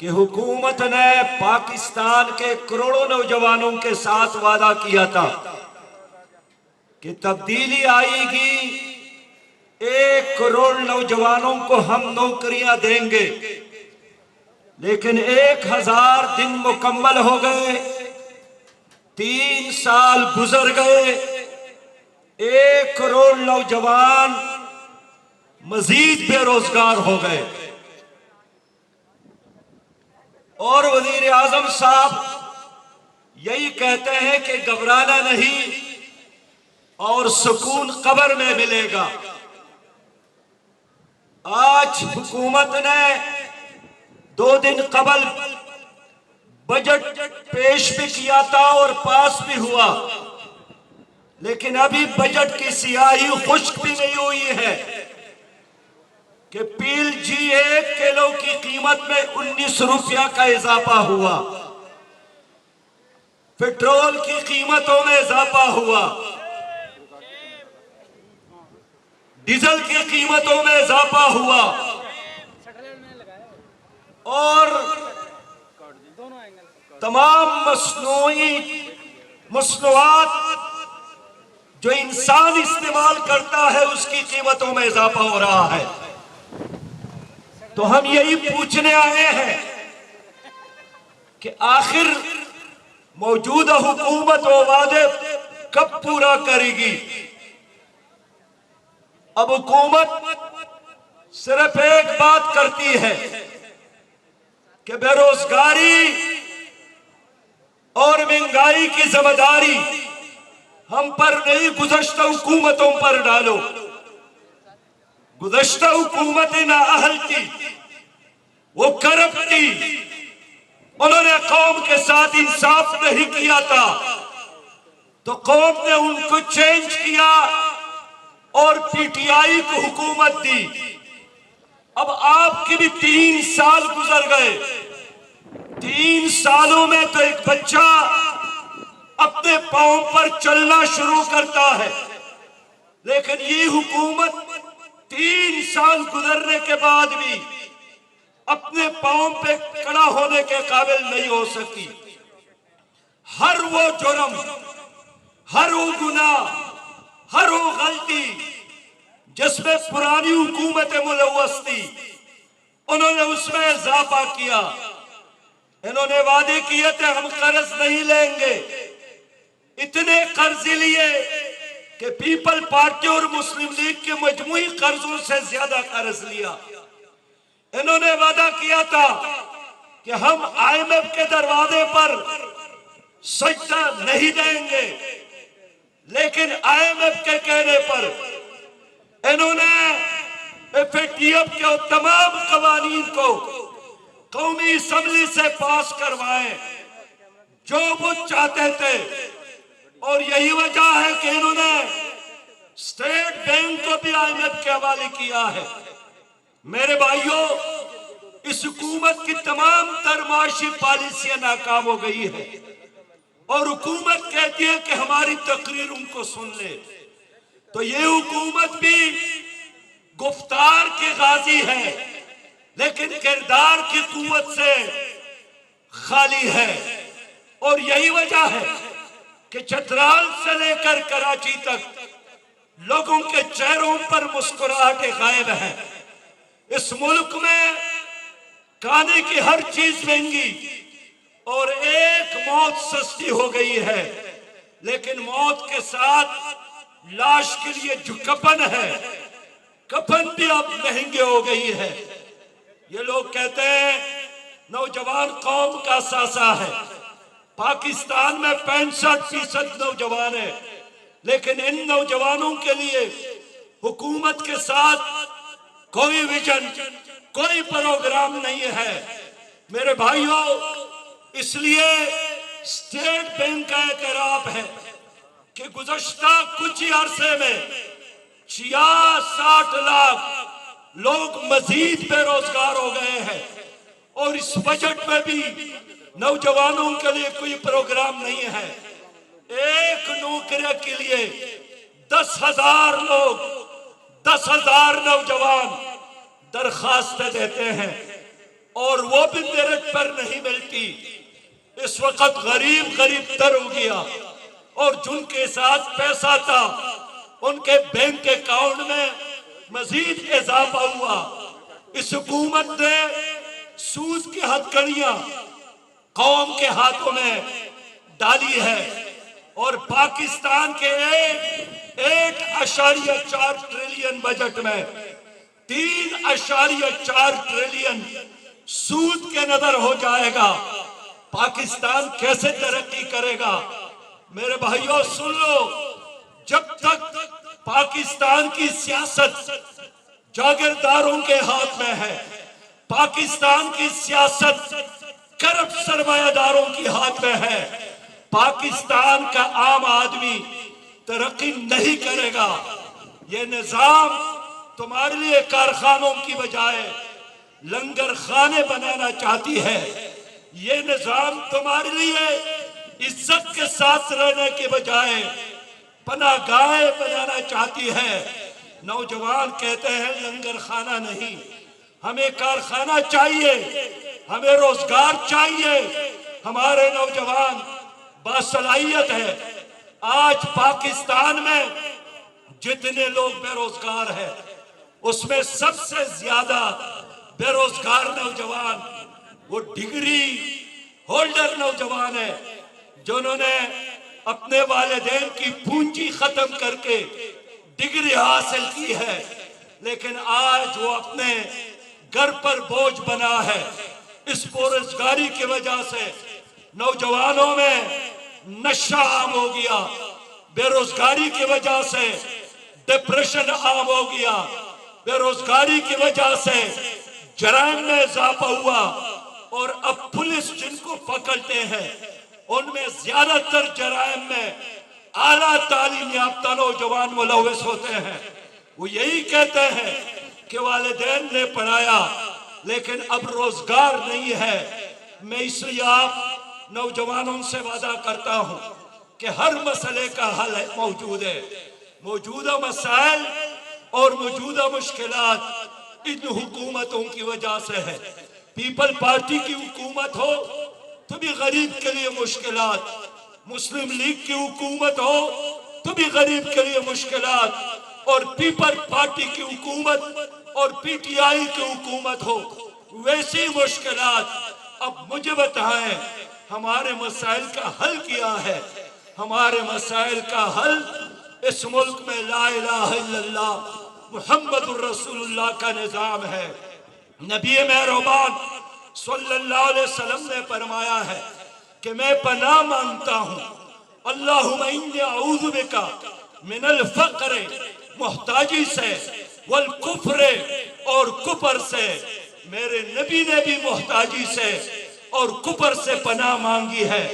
کہ حکومت نے پاکستان کے کروڑوں نوجوانوں کے ساتھ وعدہ کیا تھا کہ تبدیلی آئے گی، 1 کروڑ نوجوانوں کو ہم نوکریاں دیں گے، لیکن 1000 دن مکمل ہو گئے، 3 سال گزر گئے، 1 کروڑ نوجوان مزید بے روزگار ہو گئے۔ اور وزیر اعظم صاحب یہی کہتے ہیں کہ گھبرانا نہیں اور سکون قبر میں ملے گا۔ آج حکومت نے 2 دن قبل بجٹ پیش بھی کیا تھا اور پاس بھی ہوا، لیکن ابھی بجٹ کی سیاہی خشک بھی نہیں ہوئی ہے کہ پیل جی 1 کلو کی قیمت میں 19 روپیہ کا اضافہ ہوا، پیٹرول کی قیمتوں میں اضافہ ہوا، ڈیزل کی قیمتوں میں اضافہ ہوا، اور تمام مصنوعات جو انسان استعمال کرتا ہے اس کی قیمتوں میں اضافہ ہو رہا ہے۔ تو ہم یہی پوچھنے آئے ہیں کہ آخر موجودہ حکومت وہ وعدے کب پورا کرے گی؟ اب حکومت صرف ایک بات کرتی ہے کہ بے روزگاری اور مہنگائی کی ذمہ داری ہم پر نہیں، گزشتہ حکومتوں پر ڈالو۔ گزشتہ حکومت نااہل تھی، وہ کرپٹ تھی، انہوں نے قوم کے ساتھ انصاف نہیں کیا تھا، تو قوم نے ان کو چینج کیا اور پی ٹی آئی کو حکومت دی۔ اب آپ کی بھی 3 سال گزر گئے، 3 سالوں میں تو ایک بچہ اپنے پاؤں پر چلنا شروع کرتا ہے، لیکن یہ حکومت 3 سال گزرنے کے بعد بھی اپنے پاؤں پہ کھڑا ہونے کے قابل نہیں ہو سکی۔ ہر وہ جرم، ہر وہ گناہ، ہر وہ غلطی جس میں پرانی حکومت ملوث تھی، انہوں نے اس میں اضافہ کیا۔ انہوں نے وعدے کیے تھے ہم قرض نہیں لیں گے، اتنے قرض لیے کہ پیپل پارٹی اور مسلم لیگ کے مجموعی قرضوں سے زیادہ قرض لیا۔ انہوں نے وعدہ کیا تھا کہ ہم آئی ایم ایف کے دروازے پر سجدہ نہیں دیں گے، لیکن آئی ایم ایف کے کہنے پر انہوں نے ایف اے ٹی ایف کے تمام قوانین کو قومی اسمبلی سے پاس کروائے جو وہ چاہتے تھے، اور یہی وجہ ہے کہ انہوں نے اسٹیٹ بینک کو بھی آئی ایم ایف کے حوالے کیا ہے۔ میرے بھائیوں، اس حکومت کی تمام تر معاشی پالیسیاں ناکام ہو گئی ہے، اور حکومت کہتی ہے کہ ہماری تقریروں کو سن لے۔ تو یہ حکومت بھی گفتار کے غازی ہے، لیکن کردار کی قوت سے خالی ہے، اور یہی وجہ ہے کہ چترال سے لے کر کراچی تک لوگوں کے چہروں پر مسکراہٹیں غائب ہیں۔ اس ملک میں کھانے کی ہر چیز مہنگی اور ایک موت سستی ہو گئی ہے، لیکن موت کے ساتھ لاش کے لیے جو کفن ہے، کفن بھی اب مہنگی ہو گئی ہے۔ یہ لوگ کہتے ہیں نوجوان قوم کا اثاثہ ہے، پاکستان میں 65% نوجوان ہیں، لیکن ان نوجوانوں کے لیے حکومت کے ساتھ کوئی ویژن، کوئی پروگرام نہیں ہے۔ میرے بھائیوں، اس لیے اسٹیٹ بینک کا اعتراف ہے کہ گزشتہ کچھ ہی عرصے میں 66 لاکھ لوگ مزید بے روزگار ہو گئے ہیں، اور اس بجٹ میں بھی نوجوانوں کے لیے کوئی پروگرام نہیں ہے۔ ایک نوکری کے لیے 10,000 لوگ، 10,000 نوجوان درخواست دیتے ہیں۔ اور وہ بھی میرٹ پر نہیں ملتی. اس وقت غریب غریب تر ہو گیا اور جن کے ساتھ پیسہ تھا ان کے بینک اکاؤنٹ میں مزید اضافہ ہوا. اس حکومت نے سود کی ہتھکڑیاں قوم کے ہاتھوں میں ڈالی ہے اور پاکستان کے 1.4 ٹریلین بجٹ میں 3.4 ٹریلین سود کے نظر ہو جائے گا. پاکستان کیسے ترقی کرے گا؟ میرے بھائیوں سن لو، جب تک پاکستان کی سیاست جاگیرداروں کے ہاتھ میں ہے، پاکستان کی سیاست کرپٹ سرمایہ داروں کی ہاتھ میں ہے، پاکستان کا عام آدمی ترقی نہیں کرے گا. یہ نظام تمہارے لیے کارخانوں کی بجائے لنگر خانے بنانا چاہتی ہے. یہ نظام تمہارے لیے عزت کے ساتھ رہنے کے بجائے پناہ گاہیں بنانا چاہتی ہے. نوجوان کہتے ہیں لنگر خانہ نہیں، ہمیں کارخانہ چاہیے، ہمیں روزگار چاہیے. ہمارے نوجوان باصلاحیت ہے. آج پاکستان میں جتنے لوگ بے روزگار ہیں اس میں سب سے زیادہ بے روزگار نوجوان وہ ڈگری ہولڈر نوجوان ہیں جنہوں نے اپنے والدین کی پونجی ختم کر کے ڈگری حاصل کی ہے، لیکن آج وہ اپنے گھر پر بوجھ بنا ہے. اس بے روزگاری کی وجہ سے نوجوانوں میں نشہ عام ہو گیا، بے روزگاری کی وجہ سے ڈپریشن عام ہو گیا، بے روزگاری کی وجہ سے جرائم میں اضافہ ہوا. اور اب پولیس جن کو پکڑتے ہیں ان میں زیادہ تر جرائم میں اعلیٰ تعلیم یافتہ نوجوان ملوث ہوتے ہیں. وہ یہی کہتے ہیں کہ والدین نے پڑھایا لیکن اب روزگار نہیں ہے. میں اس لیے آپ نوجوانوں سے وعدہ کرتا ہوں کہ ہر مسئلے کا حل موجود ہے. موجودہ مسائل اور موجودہ مشکلات ان حکومتوں کی وجہ سے ہے. پیپل پارٹی کی حکومت ہو تو بھی غریب کے لیے مشکلات، مسلم لیگ کی حکومت ہو تو بھی غریب کے لیے مشکلات، اور پیپل پارٹی کی حکومت اور پی ٹی آئی کی حکومت ہو ویسی مشکلات. اب مجھے بتائیں ہمارے مسائل کا حل کیا ہے؟ ہمارے مسائل کا حل اس ملک میں لا الہ الا اللہ محمد الرسول اللہ کا نظام ہے. نبی مہربان صلی اللہ علیہ وسلم نے فرمایا ہے کہ میں پناہ مانگتا ہوں، اللہم انی اعوذ بکا من الفقر محتاجی سے، والکفر اور کفر سے. میرے نبی نے بھی محتاجی سے اور کفر سے پناہ مانگی ہے.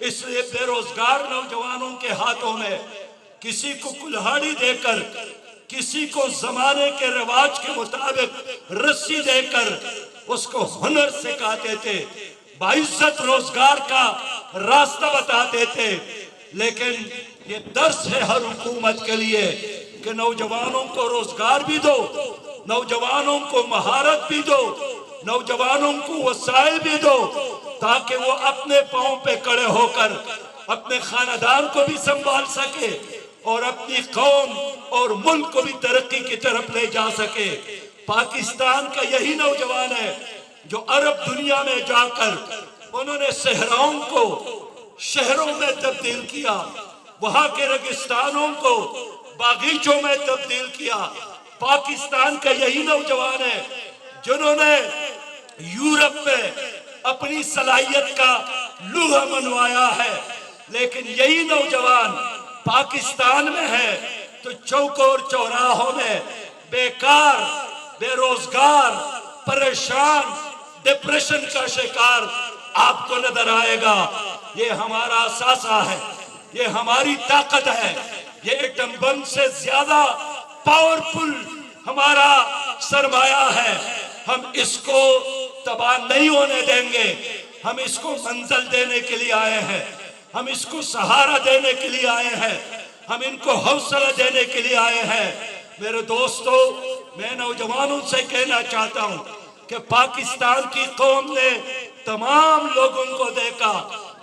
اس لیے بے روزگار نوجوانوں کے ہاتھوں میں کسی کو کلہاڑی دے کر، کسی کو زمانے کے رواج کے مطابق رسی دے کر اس کو ہنر سکھاتے تھے، باعزت روزگار کا راستہ بتاتے تھے. لیکن یہ درس ہے ہر حکومت کے لیے کہ نوجوانوں کو روزگار بھی دو، نوجوانوں کو مہارت بھی دو، نوجوانوں کو وسائل بھی دو، تاکہ وہ اپنے پاؤں پہ کھڑے ہو کر اپنے خاندان کو بھی سنبھال سکے اور اپنی قوم اور ملک کو بھی ترقی کی طرف لے جا سکے. پاکستان کا یہی نوجوان ہے جو عرب دنیا میں جا کر انہوں نے صحراؤں کو شہروں میں تبدیل کیا، وہاں کے ریگستانوں کو باغیچوں میں تبدیل کیا. پاکستان کا یہی نوجوان ہے جنہوں نے یورپ میں اپنی صلاحیت کا لوہا منوایا ہے. لیکن یہی نوجوان پاکستان میں ہے تو چوک اور چوراہوں میں بیکار، بے روزگار، پریشان، ڈپریشن کا شکار آپ کو نظر آئے گا. یہ ہمارا اثاثہ ہے، یہ ہماری طاقت ہے، یہ ایٹم بم سے زیادہ پاورفل ہمارا سرمایہ ہے. ہم اس کو تباہ نہیں ہونے دیں گے. ہم اس کو منزل دینے کے لیے آئے ہیں، ہم اس کو سہارا دینے کے لیے آئے ہیں، ہم ان کو حوصلہ دینے کے لیے آئے ہیں. میرے دوستو، میں نوجوانوں سے کہنا چاہتا ہوں کہ پاکستان کی قوم نے تمام لوگوں کو دیکھا،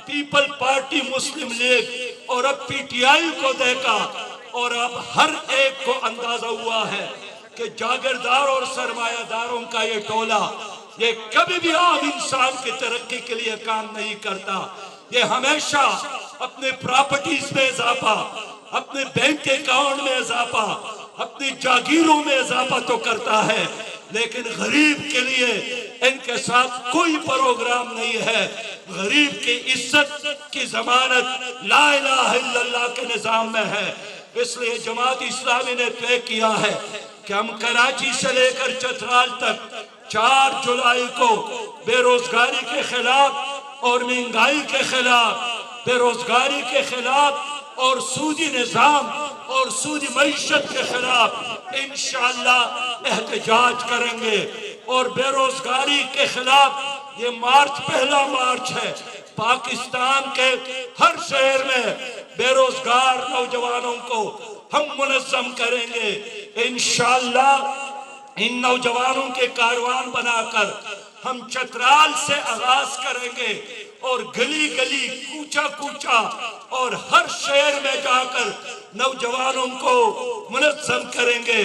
پیپل پارٹی، مسلم لیگ اور اب پی ٹی آئی کو دیکھا، اور اب ہر ایک کو اندازہ ہوا ہے کہ جاگیردار اور سرمایہ داروں کا یہ ٹولہ یہ کبھی بھی عام انسان کی ترقی کے لیے کام نہیں کرتا۔ یہ ہمیشہ اپنے پراپرٹیز میں اضافہ، اپنے بینک اکاؤنٹ میں اضافہ، اپنی جاگیروں میں اضافہ تو کرتا ہے، لیکن غریب کے لیے ان کے ساتھ کوئی پروگرام نہیں ہے۔ غریب کی عزت کی ضمانت لا الہ الا اللہ کے نظام میں ہے۔ اس لیے جماعت اسلامی نے طے کیا ہے کہ ہم کراچی سے لے کر چترال تک 4 جولائی کو بے روزگاری کے خلاف اور مہنگائی کے خلاف، بے روزگاری کے خلاف اور سودی نظام اور سودی معیشت کے خلاف انشاءاللہ احتجاج کریں گے۔ اور بے روزگاری کے خلاف یہ مارچ پہلا مارچ ہے۔ پاکستان کے ہر شہر میں بے روزگار نوجوانوں کو ہم منظم کریں گے انشاءاللہ۔ ان نوجوانوں کے کاروان بنا کر ہم چترال سے آغاز کریں گے اور گلی گلی، کوچہ کوچہ اور ہر شہر میں جا کر نوجوانوں کو منظم کریں گے۔